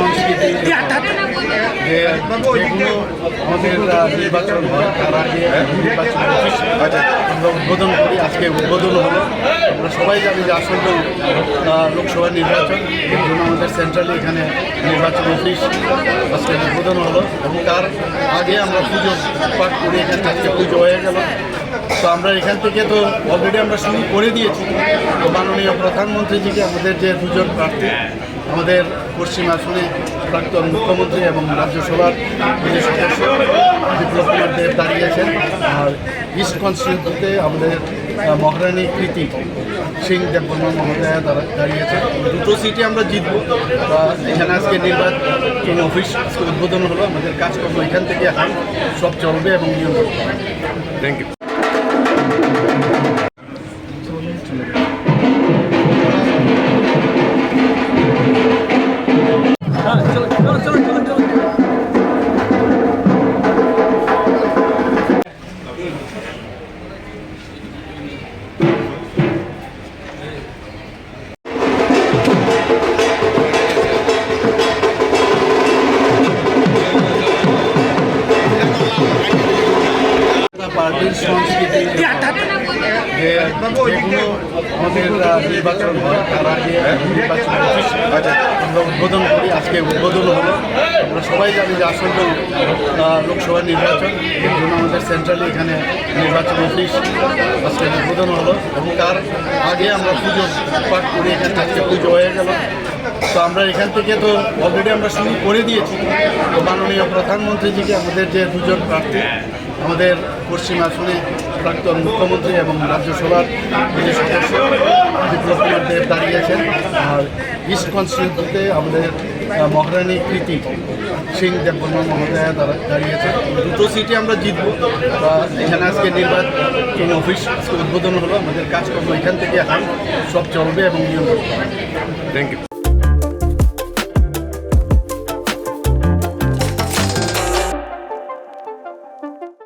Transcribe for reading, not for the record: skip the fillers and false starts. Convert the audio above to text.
সংস্কৃতি যে যেগুলো আমাদের নির্বাচন হয় তার আগে নির্বাচন অফিস আমরা উদ্বোধন করি। আজকে উদ্বোধন হলো। আমরা সবাই জানি যে আসন্ন লোকসভা নির্বাচন, এর জন্য আমাদের সেন্ট্রালি এখানে নির্বাচন অফিস আজকে উদ্বোধন হলো এবং তার আগে আমরা পুজো পাঠ করি। এখানে আজকে পুজো হয়ে গেল। তো আমরা এখান থেকে তো অলরেডি আমরা শুরু করে দিয়েছি। তো মাননীয় প্রধানমন্ত্রীজিকে আমাদের যে দুজন প্রার্থী, আমাদের পশ্চিম আসনে প্রাক্তন মুখ্যমন্ত্রী এবং রাজ্যসভার যে সদস্য বিপ্লব কুমার দেব দাঁড়িয়েছেন, আর ইস্ট কনস্টিটিউন্সিতে আমাদের মহারানী কৃতি সিং দেববর্মা মহোদয়া দাঁড়িয়েছেন। দুটো সিটে আমরা জিতব। এখানে আজকে নির্বাচন অফিস উদ্বোধন হলো। আমাদের কাজকর্ম এখান থেকে এখন সব চলবে এবং নিয়ম। Thank you. পার্টির সংস্কৃতি যে যেগুলো আমাদের নির্বাচন হয় তার আগে নির্বাচন অফিস আমরা উদ্বোধন করি। আজকে উদ্বোধন হলো। আমরা সবাই জানি যে আসন্ন লোকসভা নির্বাচন, এর জন্য আমাদের সেন্ট্রালি এখানে নির্বাচন অফিস আজকে উদ্বোধন হলো এবং তার আগে আমরা পুজো পাঠ করি। এখানে আজকে পুজো হয়ে গেল। তো আমরা এখান থেকে তো অলরেডি আমরা শুরু করে দিয়েছি। তো মাননীয় প্রধানমন্ত্রীজিকে আমাদের যে দুজন প্রার্থী, আমাদের পশ্চিম আসনে প্রাক্তন মুখ্যমন্ত্রী এবং রাজ্যসভার যে সদস্য বিপ্লব কুমার দেব দাঁড়িয়েছেন, আর ইস্ট কনস্টিটিউন্সিতে আমাদের মহারানী কৃতি সিং দেববর্মা মহোদয়া দাঁড়িয়েছেন। দুটো সিটে আমরা জিতব। এখানে আজকে নির্বাচন অফিস উদ্বোধন হলো। আমাদের কাজকর্ম এখান থেকে এখন সব চলবে এবং নিয়ম। Thank you.